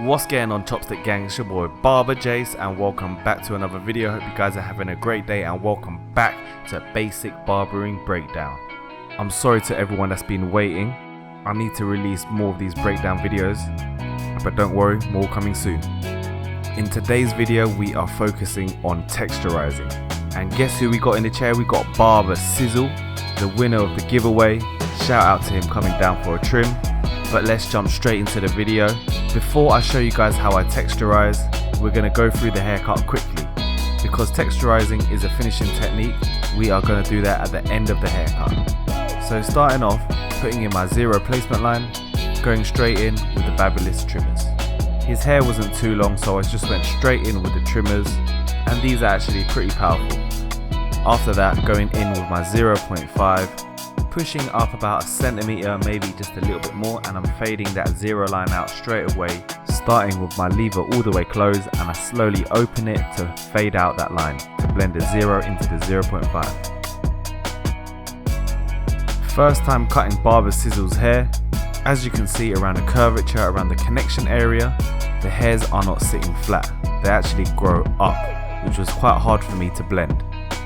What's going on, Chopstick Gang? It's your boy Barber Jase and welcome back to another video. Hope you guys are having a great day and welcome back to Basic Barbering Breakdown. I'm sorry to everyone that's been waiting. I need to release more of these breakdown videos, but don't worry, more coming soon. In today's video we are focusing on texturizing, and guess who we got in the chair? We got Barber Sizzle, the winner of the giveaway. Shout out to him coming down for a trim. But let's jump straight into the video. Before I show you guys how I texturize, we're going to go through the haircut quickly. Because texturizing is a finishing technique, we are going to do that at the end of the haircut. So starting off, putting in my zero placement line, going straight in with the Babyliss trimmers. His hair wasn't too long, so I just went straight in with the trimmers, and these are actually pretty powerful. After that, going in with my 0.5, pushing up about a centimeter, maybe just a little bit more, and I'm fading that zero line out straight away, starting with my lever all the way closed, and I slowly open it to fade out that line to blend the 0 into the 0.5. First time cutting Barber Sizzle's hair. As you can see, around the curvature, around the connection area, the hairs are not sitting flat, they actually grow up, which was quite hard for me to blend.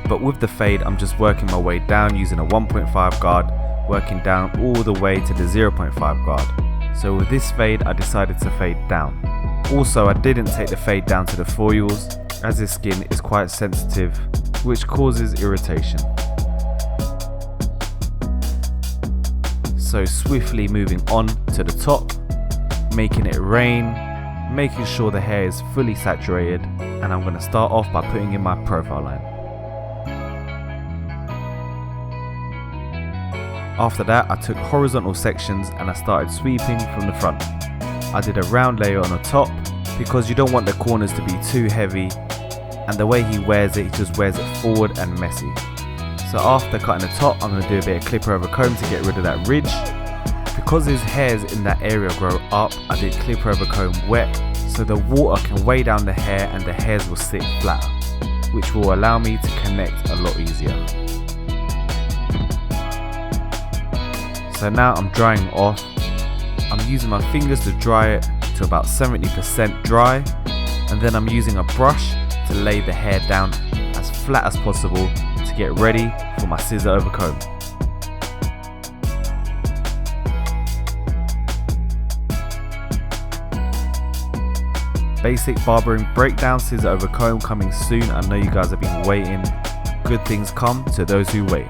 But with the fade, I'm just working my way down using a 1.5 guard, working down all the way to the 0.5 guard. So with this fade, I decided to fade down. Also, I didn't take the fade down to the foils, as his skin is quite sensitive, which causes irritation. So swiftly moving on to the top, making it rain, making sure the hair is fully saturated, and I'm going to start off by putting in my profile line. After that, I took horizontal sections and I started sweeping from the front. I did a round layer on the top because you don't want the corners to be too heavy, and the way he wears it, he just wears it forward and messy. So after cutting the top, I'm going to do a bit of clipper over comb to get rid of that ridge. Because his hairs in that area grow up, I did clipper over comb wet so the water can weigh down the hair and the hairs will sit flat, which will allow me to connect a lot easier. So now I'm drying off. I'm using my fingers to dry it to about 70% dry, and then I'm using a brush to lay the hair down as flat as possible to get ready for my scissor over comb. Basic Barbering Breakdown, scissor over comb coming soon. I know you guys have been waiting. Good things come to those who wait.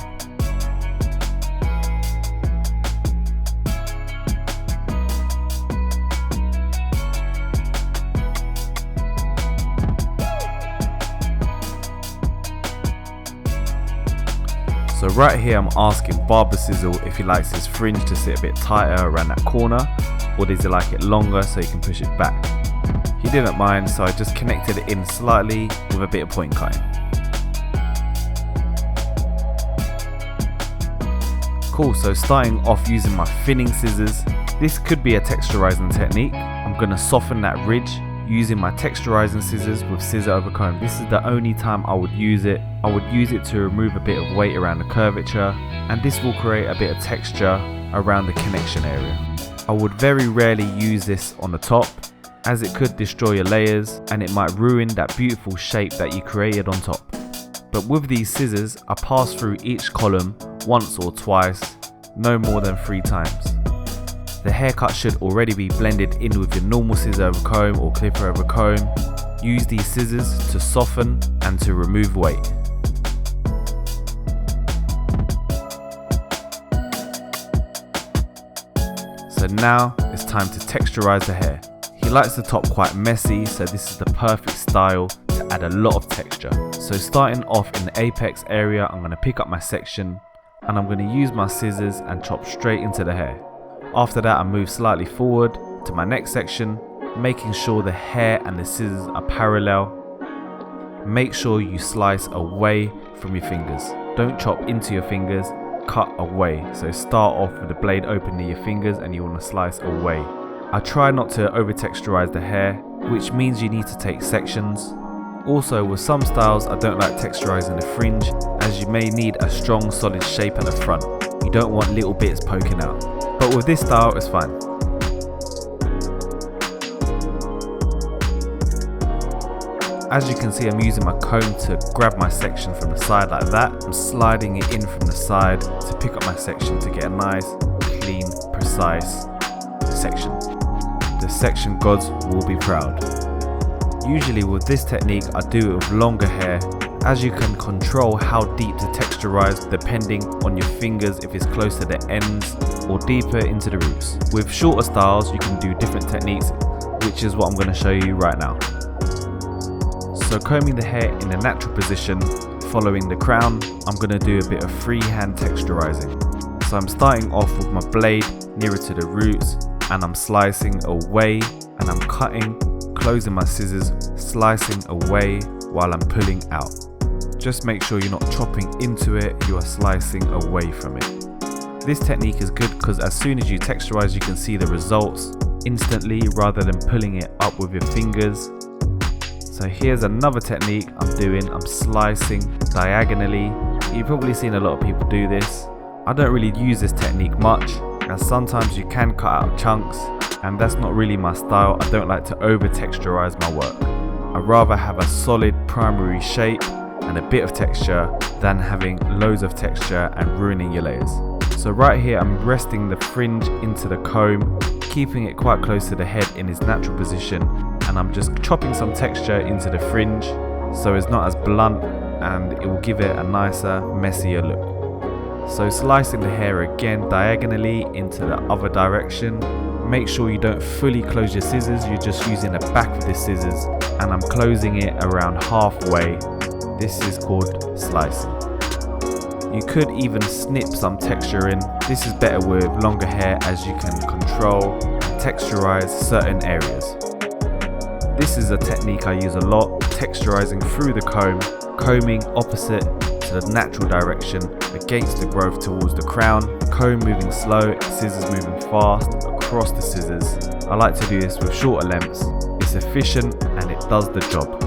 So right here I'm asking Barber Sizzle if he likes his fringe to sit a bit tighter around that corner, or does he like it longer so he can push it back. He didn't mind, so I just connected it in slightly with a bit of point cutting. Cool, so starting off using my thinning scissors. This could be a texturizing technique. I'm going to soften that ridge using my texturizing scissors with scissor over comb. This is the only time I would use it. I would use it to remove a bit of weight around the curvature, and this will create a bit of texture around the connection area. I would very rarely use this on the top, as it could destroy your layers and it might ruin that beautiful shape that you created on top. But with these scissors, I pass through each column once or twice, no more than 3 times. The haircut should already be blended in with your normal scissor over comb or clipper over comb. Use these scissors to soften and to remove weight. So now it's time to texturize the hair. He likes the top quite messy, so this is the perfect style to add a lot of texture. So starting off in the apex area, I'm going to pick up my section and I'm going to use my scissors and chop straight into the hair. After that, I move slightly forward to my next section, making sure the hair and the scissors are parallel. Make sure you slice away from your fingers. Don't chop into your fingers, cut away. So start off with the blade open near your fingers and you want to slice away. I try not to over texturize the hair, which means you need to take sections. Also, with some styles I don't like texturizing the fringe, as you may need a strong solid shape at the front. You don't want little bits poking out. But with this style it's fine. As you can see, I'm using my comb to grab my section from the side like that. I'm sliding it in from the side to pick up my section to get a nice, clean, precise section. The section gods will be proud. Usually with this technique I do it with longer hair, as you can control how deep to texturize depending on your fingers, if it's close to the ends or deeper into the roots. With shorter styles you can do different techniques, which is what I'm going to show you right now. So combing the hair in a natural position, following the crown, I'm going to do a bit of freehand texturizing. So I'm starting off with my blade nearer to the roots, and I'm slicing away, and I'm cutting, closing my scissors, slicing away while I'm pulling out. Just make sure you're not chopping into it, you are slicing away from it. This technique is good because as soon as you texturize you can see the results instantly rather than pulling it up with your fingers. So here's another technique I'm doing. I'm slicing diagonally. You've probably seen a lot of people do this. I don't really use this technique much, as sometimes you can cut out chunks, and that's not really my style. I don't like to over texturize my work. I'd rather have a solid primary shape and a bit of texture than having loads of texture and ruining your layers. So right here I'm resting the fringe into the comb, keeping it quite close to the head in its natural position, and I'm just chopping some texture into the fringe so it's not as blunt and it will give it a nicer, messier look. So slicing the hair again diagonally into the other direction. Make sure you don't fully close your scissors, you're just using the back of the scissors, and I'm closing it around halfway. This is called slicing. You could even snip some texture in. This is better with longer hair as you can control and texturize certain areas. This is a technique I use a lot, texturizing through the comb, combing opposite to the natural direction against the growth towards the crown, comb moving slow, scissors moving fast across the scissors. I like to do this with shorter lengths. It's efficient and it does the job.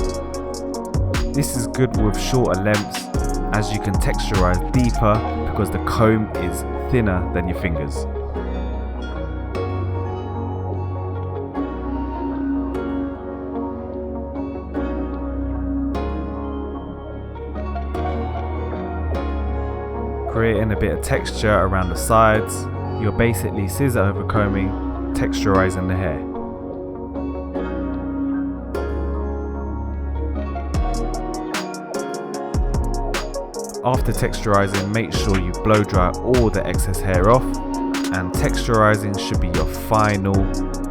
This is good with shorter lengths as you can texturize deeper because the comb is thinner than your fingers. Creating a bit of texture around the sides. You're basically scissor over combing, texturizing the hair. After texturizing, make sure you blow dry all the excess hair off, and texturizing should be your final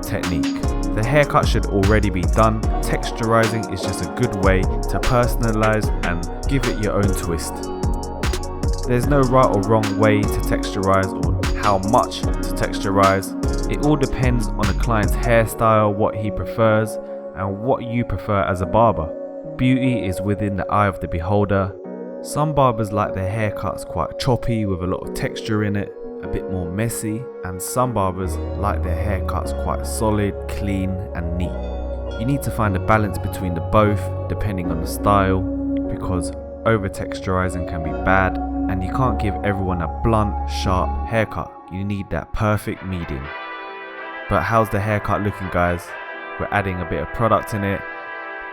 technique. The haircut should already be done. Texturizing is just a good way to personalize and give it your own twist. There's no right or wrong way to texturize or how much to texturize. It all depends on the client's hairstyle, what he prefers, and what you prefer as a barber. Beauty is within the eye of the beholder. Some barbers like their haircuts quite choppy with a lot of texture in it, a bit more messy, and some barbers like their haircuts quite solid, clean and neat. You need to find a balance between the both depending on the style, because over texturizing can be bad and you can't give everyone a blunt, sharp haircut. You need that perfect medium. But how's the haircut looking, guys? We're adding a bit of product in it,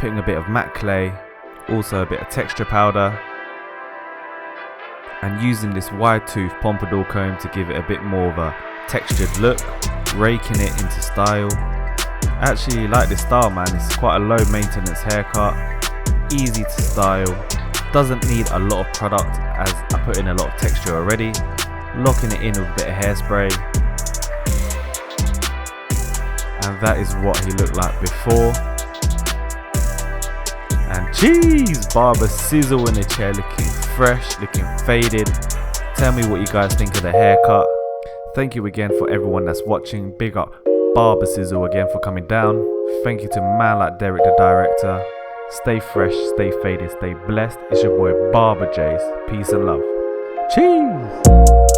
putting a bit of matte clay, also a bit of texture powder, and using this wide tooth pompadour comb to give it a bit more of a textured look, raking it into style. I actually like this style, man. It's quite a low maintenance haircut, easy to style, doesn't need a lot of product as I put in a lot of texture already, locking it in with a bit of hairspray. And that is what he looked like before. And jeez, barber sizzle in the chair, looking fresh, looking faded. Tell me what you guys think of the haircut. Thank you again for everyone that's watching. Big up Barber Sizzle again for coming down. Thank you to man like Derek the director. Stay fresh, stay faded, stay blessed. It's your boy Barber Jase. Peace and love. Cheers.